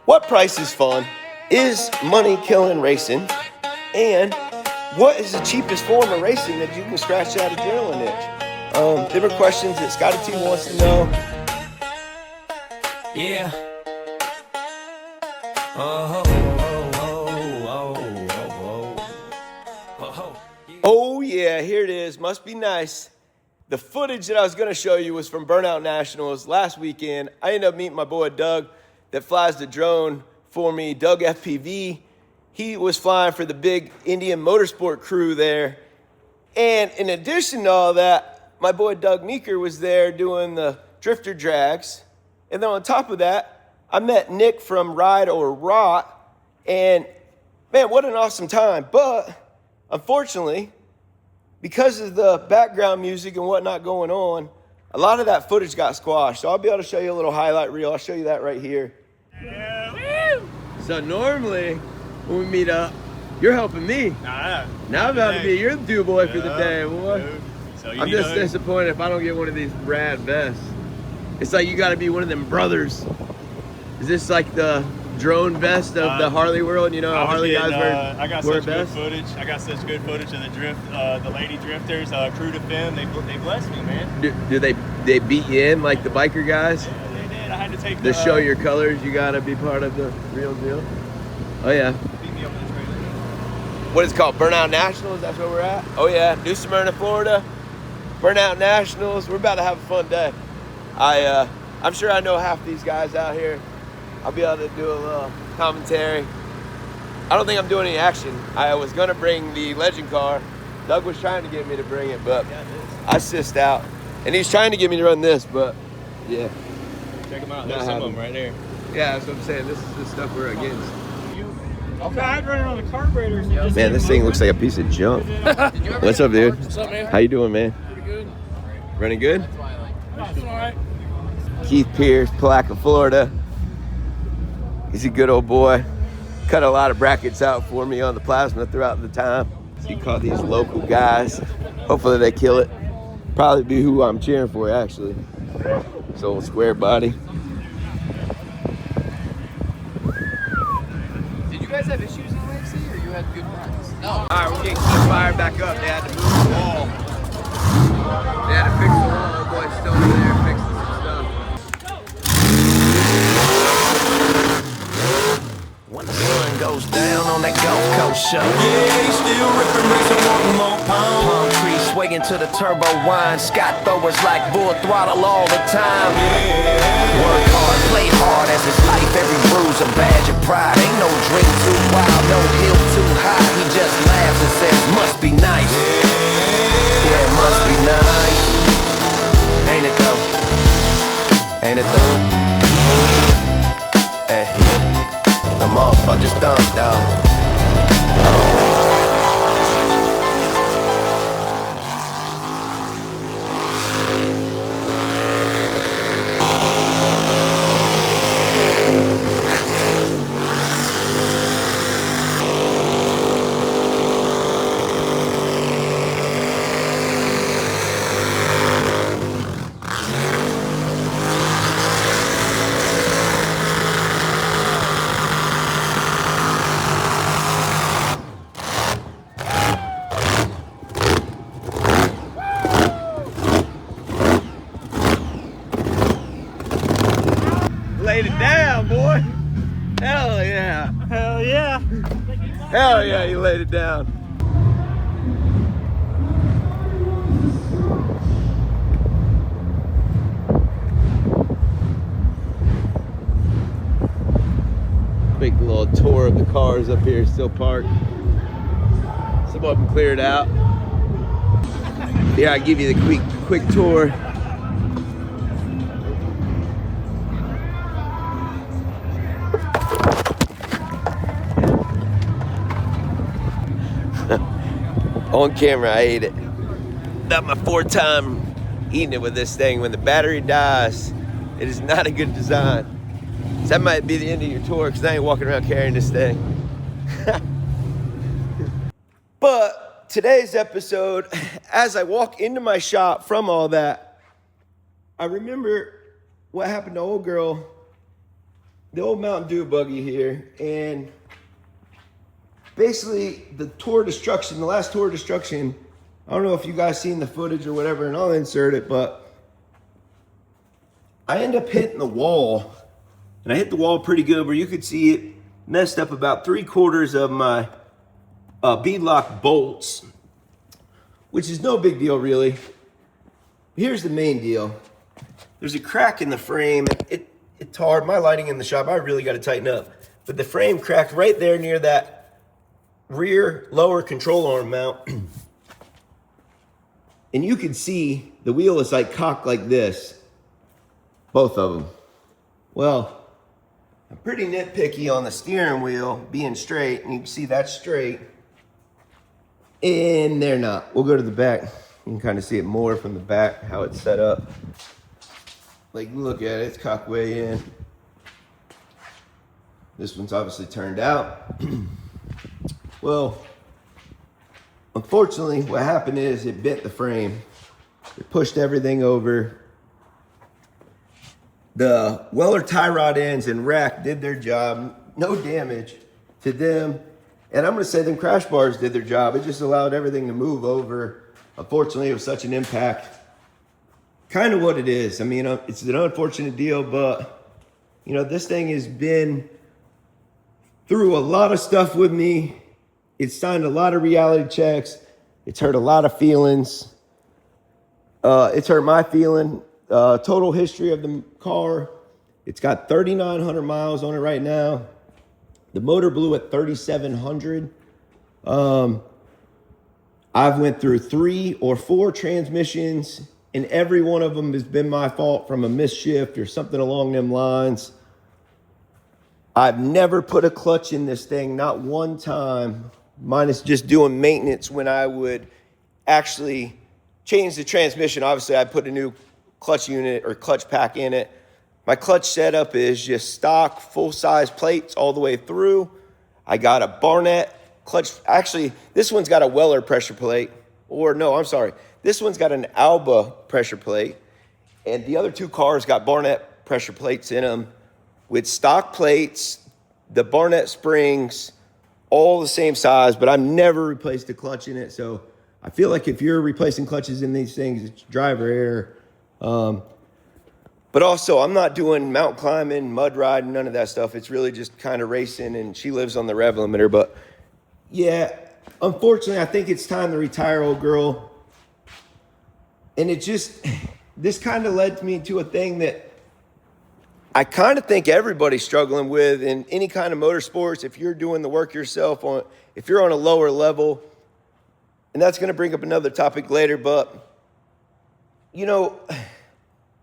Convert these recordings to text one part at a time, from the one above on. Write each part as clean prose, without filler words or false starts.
What price is fun? Is money killing racing? And what is the cheapest form of racing that you can scratch that adrenaline itch? Different questions that Scotty T wants to know. Yeah. Oh yeah, here it is. Must be nice. The footage that I was going to show you was from Burnout Nationals last weekend. I ended up meeting my boy Doug that flies the drone for me, Doug FPV. He was flying for the big Indian Motorsport crew there. And in addition to all that, my boy Doug Meeker was there doing the drifter drags. And then on top of that, I met Nick from Ride or Rot. And man, what an awesome time. But unfortunately, because of the background music and whatnot going on, a lot of that footage got squashed. So I'll be able to show you a little highlight reel. I'll show you that right here. Yeah. So normally when we meet up, you're helping me. Nah, now I'm about to be your do boy for the day, boy. Dude. So I'm just disappointed if I don't get one of these rad vests. It's like you got to be one of them brothers. Is this like the drone vest of the Harley world? You know how Harley guys I got wear such good vests? footage. I got such good footage of the drift, the lady drifters, crew to film. They blessed me, man. Do they beat you in like the biker guys? Yeah, they did. I had to take To show your colors, you got to be part of the real deal. Oh yeah. beat me up in the trailer. What is it called? Burnout Nationals? That's where we're at? Oh yeah, New Smyrna, Florida. Burnout Nationals. We're about to have a fun day. I'm sure I know half these guys out here. I'll be able to do a little commentary. I don't think I'm doing any action. I was gonna bring the legend car. Doug was trying to get me to bring it, but I sissed out. And he's trying to get me to run this, but yeah. Check them out. There's some of them right there. Yeah, that's what I'm saying. This is the stuff we're against. Okay, I'd run it on the carburetors. Man, this thing looks like a piece of junk. What's up, dude? What's up, man? How you doing, man? Pretty good. Running good? Doing all right. Keith Pierce, Palaca, Florida. He's a good old boy. Cut a lot of brackets out for me on the plasma throughout the time. So you call these local guys. Hopefully they kill it. Probably be who I'm cheering for, actually. This old square body. Did you guys have issues in the Lake or you had good runs? No. All right, we're getting Keith fired back up. They had to move the wall. They had to fix the wall. The boy's still over there fixing some stuff. When the sun goes down on that Gulf Coast show. Yeah, he still ripping, racing, wanting more pound. Palm trees swaying to the turbo whine. Scott throwers like bull throttle all the time. Work hard, play hard as his life. Every bruise a badge of pride. Ain't no dream too wild, no hill too high. He just laughs and says, must be nice. Yeah, it must be nice. Ain't it though? Ain't it though? Hey, the motherfucker's dumb, dog. Laid it down, boy. Hell yeah. Hell yeah. Hell yeah, you laid it down. Big little tour of the cars up here still parked. Some of them cleared out. Here, I give you the quick tour. On camera, I ate it. Not my fourth time eating it with this thing. When the battery dies, it is not a good design. So that might be the end of your tour because I ain't walking around carrying this thing. But today's episode, as I walk into my shop from all that, I remember what happened to old girl the old Mountain Dew buggy here, and basically the tour destruction, the last tour destruction, I don't know if you guys seen the footage or whatever, and I'll insert it, but I end up hitting the wall, and I hit the wall pretty good where you could see it messed up about 3/4 of my beadlock bolts, which is no big deal really. Here's the main deal. There's a crack in the frame. It's hard. My lighting in the shop, I really got to tighten up. But the frame cracked right there near that rear lower control arm mount. And you can see the wheel is like cocked like this. Both of them. Well, I'm pretty nitpicky on the steering wheel being straight. And you can see that's straight. And they're not. We'll go to the back. You can kind of see it more from the back, how it's set up. Like, look at it, it's cocked way in. This one's obviously turned out. Well, unfortunately, what happened is it bent the frame. It pushed everything over. The Weller tie rod ends and rack did their job. No damage to them. And I'm gonna say them crash bars did their job. It just allowed everything to move over. Unfortunately, it was such an impact. Kind of what it is. I mean, it's an unfortunate deal, but you know, this thing has been through a lot of stuff with me. It's signed a lot of reality checks. It's hurt a lot of feelings. It's hurt my feeling. Total history of the car. It's got 3,900 miles on it right now. The motor blew at 3,700. I've went through 3 or 4 transmissions, and every one of them has been my fault from a misshift or something along them lines. I've never put a clutch in this thing, not one time, minus just doing maintenance when I would actually change the transmission. Obviously, I put a new clutch unit or clutch pack in it. My clutch setup is just stock, full-size plates all the way through. I got a Barnett clutch. Actually, this one's got a Weller pressure plate. Or no, I'm sorry. This one's got an Alba pressure plate, and the other 2 cars got Barnett pressure plates in them with stock plates, the Barnett springs, all the same size, but I've never replaced a clutch in it. So I feel like if you're replacing clutches in these things, it's driver error. But also, I'm not doing mountain climbing, mud riding, none of that stuff. It's really just kind of racing, and she lives on the rev limiter. But yeah, unfortunately, I think it's time to retire, old girl. And it just, this kind of led me to a thing that I kind of think everybody's struggling with in any kind of motorsports. If you're doing the work yourself, if you're on a lower level, and that's going to bring up another topic later, but, you know,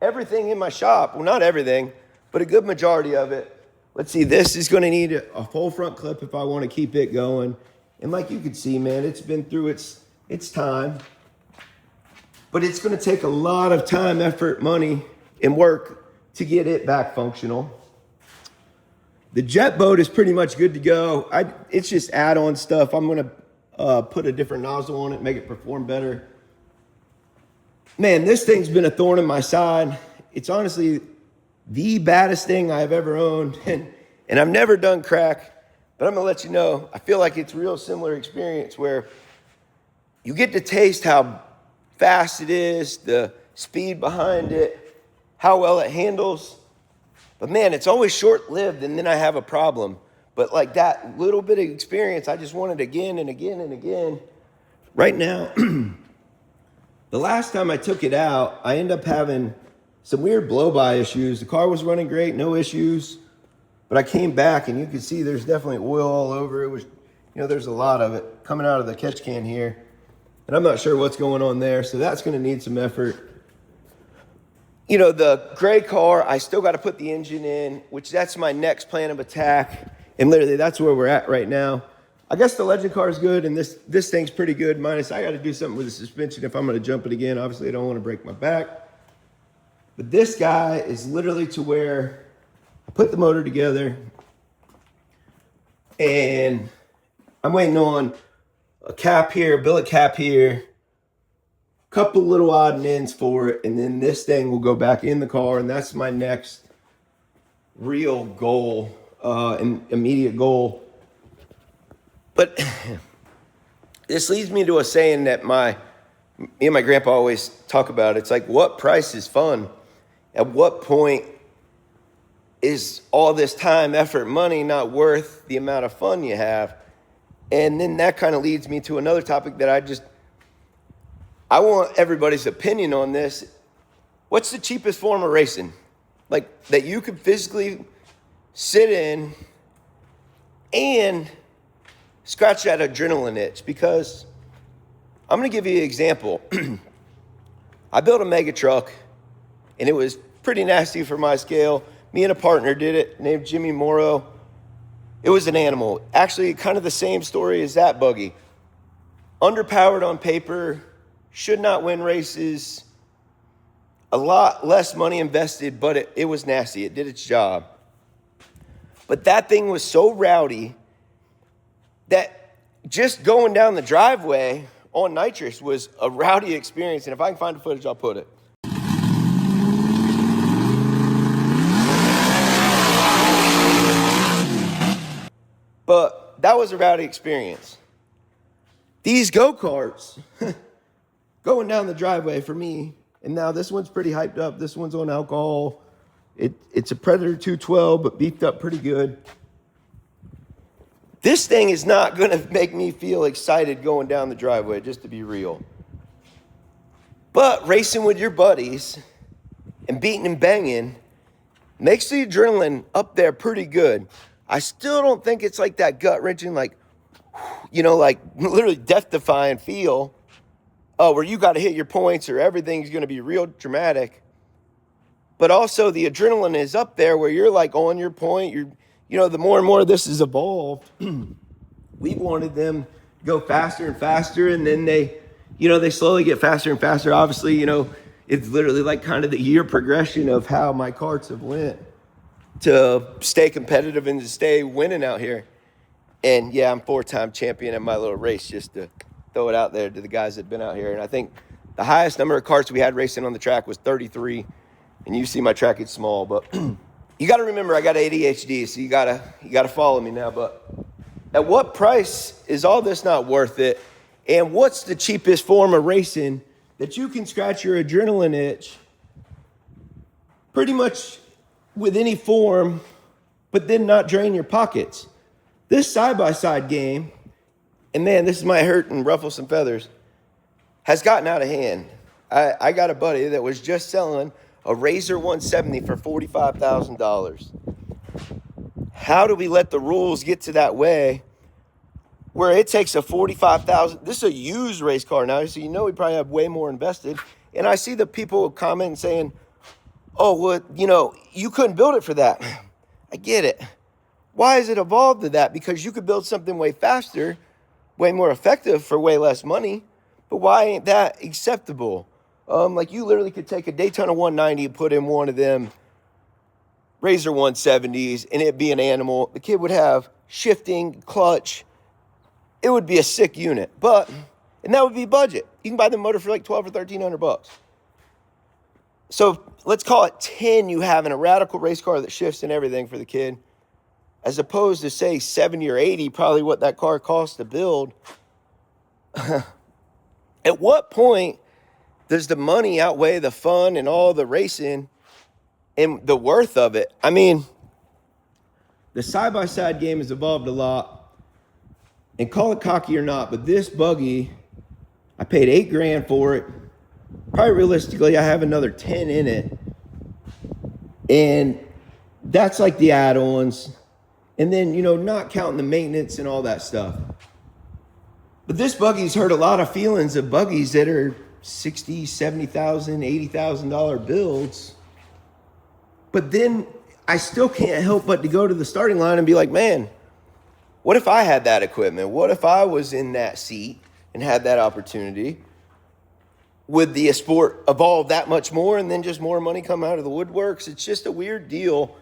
everything in my shop, well, not everything, but a good majority of it. Let's see, this is going to need a full front clip if I want to keep it going. And like you can see, man, it's been through its time. But it's going to take a lot of time, effort, money, and work to get it back functional. The jet boat is pretty much good to go. It's just add-on stuff. I'm going to put a different nozzle on it, make it perform better. Man, this thing's been a thorn in my side. It's honestly the baddest thing I've ever owned. And I've never done crack, but I'm going to let you know, I feel like it's a real similar experience where you get to taste how fast it is, the speed behind it, how well it handles. But man, it's always short-lived, and then I have a problem. But like that little bit of experience, I just want it again and again and again. Right now, the last time I took it out, I ended up having some weird blow-by issues. The car was running great, no issues. But I came back, and you can see there's definitely oil all over. It was, you know, there's a lot of it coming out of the catch can here. And I'm not sure what's going on there, so that's going to need some effort. You know, the gray car, I still got to put the engine in, which that's my next plan of attack. And literally, that's where we're at right now. I guess the Legend car is good, and this thing's pretty good, minus I got to do something with the suspension if I'm going to jump it again. Obviously, I don't want to break my back. But this guy is literally to where I put the motor together, and I'm waiting on a cap here, a billet cap here, couple little odd and ends for it, and then this thing will go back in the car, and that's my next real goal, immediate goal. But this leads me to a saying that me and my grandpa always talk about. It's like, what price is fun? At what point is all this time, effort, money not worth the amount of fun you have? And then that kind of leads me to another topic that I want everybody's opinion on this. What's the cheapest form of racing? Like, that you could physically sit in and scratch that adrenaline itch? Because I'm going to give you an example. I built a mega truck, and it was pretty nasty for my scale. Me and a partner did it, named Jimmy Morrow. It was an animal. Actually, kind of the same story as that buggy. Underpowered on paper, should not win races, a lot less money invested, but it was nasty. It did its job. But that thing was so rowdy that just going down the driveway on nitrous was a rowdy experience. And if I can find the footage, I'll put it. But that was a rowdy experience. These go-karts going down the driveway for me, and now this one's pretty hyped up. This one's on alcohol. It's a Predator 212, but beefed up pretty good. This thing is not going to make me feel excited going down the driveway, just to be real. But racing with your buddies and beating and banging makes the adrenaline up there pretty good. I still don't think it's like that gut-wrenching, like, like literally death-defying feel, where you got to hit your points or everything's going to be real dramatic. But also the adrenaline is up there where you're like on your point. The more and more this has evolved, we wanted them to go faster and faster, and then they slowly get faster and faster. Obviously, it's literally like kind of the year progression of how my karts have went to stay competitive and to stay winning out here. And yeah, I'm 4-time champion in my little race, just to throw it out there to the guys that have been out here. And I think the highest number of karts we had racing on the track was 33. And you see my track, it's small, but you got to remember I got ADHD, so you gotta follow me now. But at what price is all this not worth it? And what's the cheapest form of racing that you can scratch your adrenaline itch pretty much with any form, but then not drain your pockets? This side-by-side game, and man, this might hurt and ruffle some feathers, has gotten out of hand. I got a buddy that was just selling a Razor 170 for $45,000. How do we let the rules get to that way where it takes a $45,000? This is a used race car now, so we probably have way more invested. And I see the people comment saying, oh, well, you couldn't build it for that. I get it. Why has it evolved to that? Because you could build something way faster, way more effective for way less money. But why ain't that acceptable? Like you literally could take a Daytona 190 and put in one of them Razor 170s and it'd be an animal. The kid would have shifting, clutch. It would be a sick unit. And that would be budget. You can buy the motor for like $1,200 or $1,300. So let's call it 10 you have in a radical race car that shifts and everything for the kid, as opposed to say 70 or 80, probably what that car costs to build. At what point does the money outweigh the fun and all the racing and the worth of it? I mean, the side-by-side game has evolved a lot. And call it cocky or not, but this buggy, I paid $8,000 for it. Probably realistically, I have another 10 in it. And that's like the add-ons. And then, not counting the maintenance and all that stuff. But this buggy's hurt a lot of feelings of buggies that are $60,000, $70,000, $80,000 builds. But then I still can't help but to go to the starting line and be like, man, what if I had that equipment? What if I was in that seat and had that opportunity? Would the sport evolve that much more and then just more money come out of the woodworks? It's just a weird deal.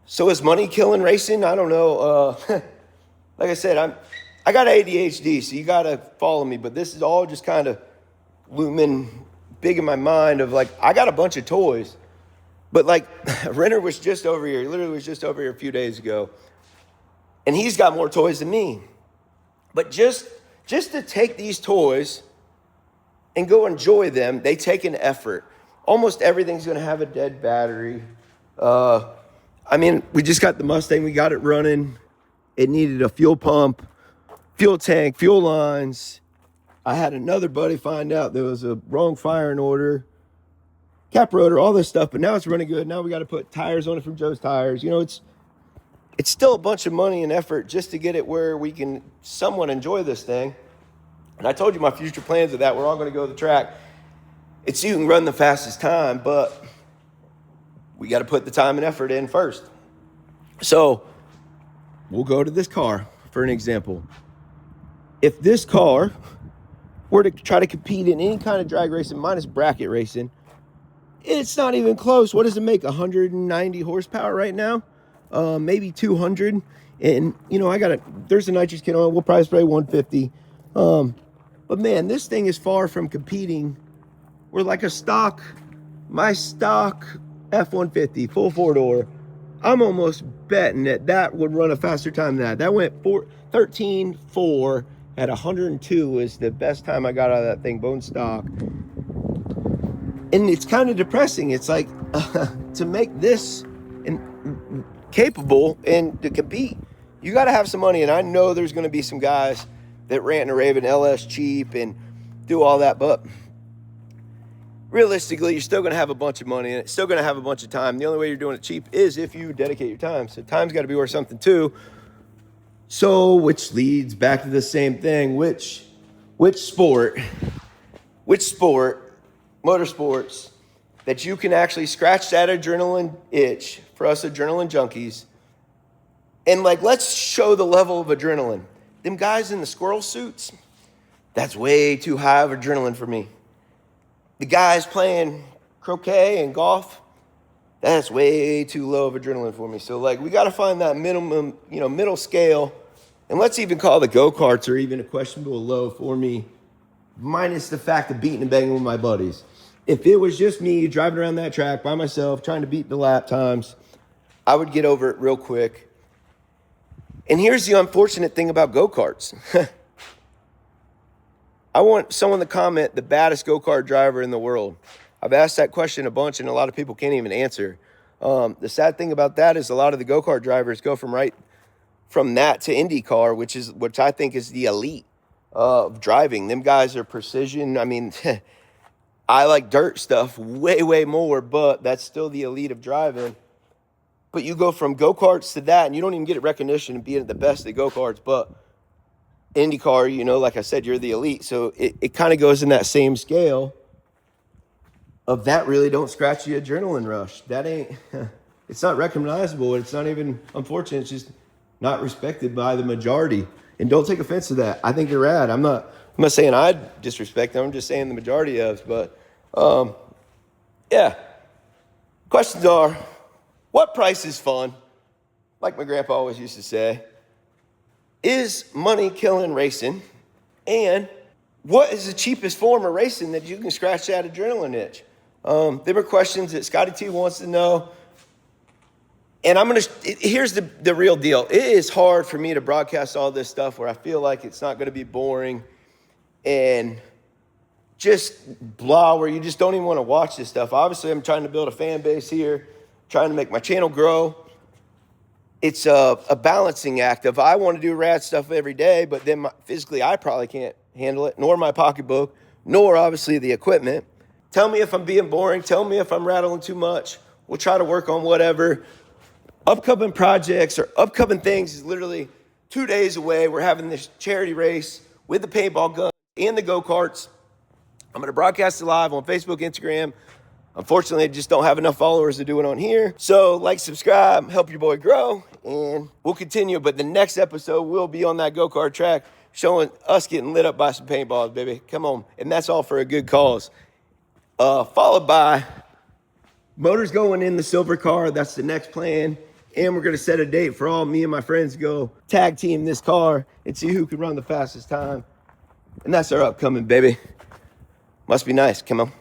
So is money killing racing? I don't know. Like I said, I got ADHD, so you got to follow me. But this is all just kind of looming big in my mind of like, I got a bunch of toys. But like, Renner was just over here. He literally was just over here a few days ago. And he's got more toys than me. But just to take these toys and go enjoy them, they take an effort. Almost everything's going to have a dead battery. I mean, we just got the Mustang. We got it running. It needed a fuel pump, fuel tank, fuel lines. I had another buddy find out there was a wrong firing order, cap rotor, all this stuff, but now it's running good. Now we got to put tires on it from Joe's Tires. You know, it's still a bunch of money and effort just to get it where we can somewhat enjoy this thing. And I told you my future plans of that. We're all going to go to the track. It's you can run the fastest time, but we got to put the time and effort in first. So we'll go to this car for an example. If this car were to try to compete in any kind of drag racing minus bracket racing, it's not even close. What does it make? 190 horsepower right now? Maybe 200. And, you know, there's a nitrous kit on it. We'll probably spray 150. But man, this thing is far from competing. We're like my stock F-150, full four-door. I'm almost betting that would run a faster time than that. That went 13.4 at 102 was the best time I got out of that thing, bone stock. And it's kind of depressing. It's like, to make this capable and to compete, you got to have some money. And I know there's going to be some guys that rant and rave and LS cheap and do all that, but realistically, you're still going to have a bunch of money and it's still going to have a bunch of time. The only way you're doing it cheap is if you dedicate your time. So time's got to be worth something too. So, which leads back to the same thing. Which sport, motorsports, that you can actually scratch that adrenaline itch for us adrenaline junkies. And like, let's show the level of adrenaline. Them guys in the squirrel suits, that's way too high of adrenaline for me. The guys playing croquet and golf, that's way too low of adrenaline for me. So like, we got to find that minimum, middle scale. And let's even call the go-karts or even a questionable low for me, minus the fact of beating and banging with my buddies. If it was just me driving around that track by myself, trying to beat the lap times, I would get over it real quick. And here's the unfortunate thing about go-karts. I want someone to comment the baddest go-kart driver in the world. I've asked that question a bunch, and a lot of people can't even answer. The sad thing about that is a lot of the go-kart drivers go from that to IndyCar, which I think is the elite of driving. Them guys are precision. I mean, I like dirt stuff way, way more, but that's still the elite of driving. But you go from go-karts to that, and you don't even get recognition of being the best at go-karts, but IndyCar, like I said, you're the elite. So it kind of goes in that same scale of that really don't scratch the adrenaline rush. That ain't, it's not recognizable. It's not even, unfortunate. It's just not respected by the majority. And don't take offense to that. I think you're rad. I'm not saying I disrespect them. I'm just saying the majority of, but yeah. Questions are, what price is fun? Like my grandpa always used to say. Is money killing racing? And what is the cheapest form of racing that you can scratch that adrenaline itch? There were questions that Scotty T wants to know. And here's the real deal. It is hard for me to broadcast all this stuff where I feel like it's not going to be boring and just blah, where you just don't even want to watch this stuff. Obviously, I'm trying to build a fan base here, trying to make my channel grow. It's a balancing act of I want to do rad stuff every day, but then physically I probably can't handle it, nor my pocketbook, nor obviously the equipment. Tell me if I'm being boring. Tell me if I'm rattling too much. We'll try to work on whatever. Upcoming projects or upcoming things is literally 2 days away. We're having this charity race with the paintball gun and the go-karts. I'm going to broadcast it live on Facebook, Instagram. Unfortunately, I just don't have enough followers to do it on here. So like, subscribe, help your boy grow, and we'll continue. But the next episode will be on that go-kart track, showing us getting lit up by some paintballs, baby. Come on. And that's all for a good cause. Followed by motors going in the silver car. That's the next plan. And we're going to set a date for all me and my friends to go tag team this car and see who can run the fastest time. And that's our upcoming, baby. Must be nice. Come on.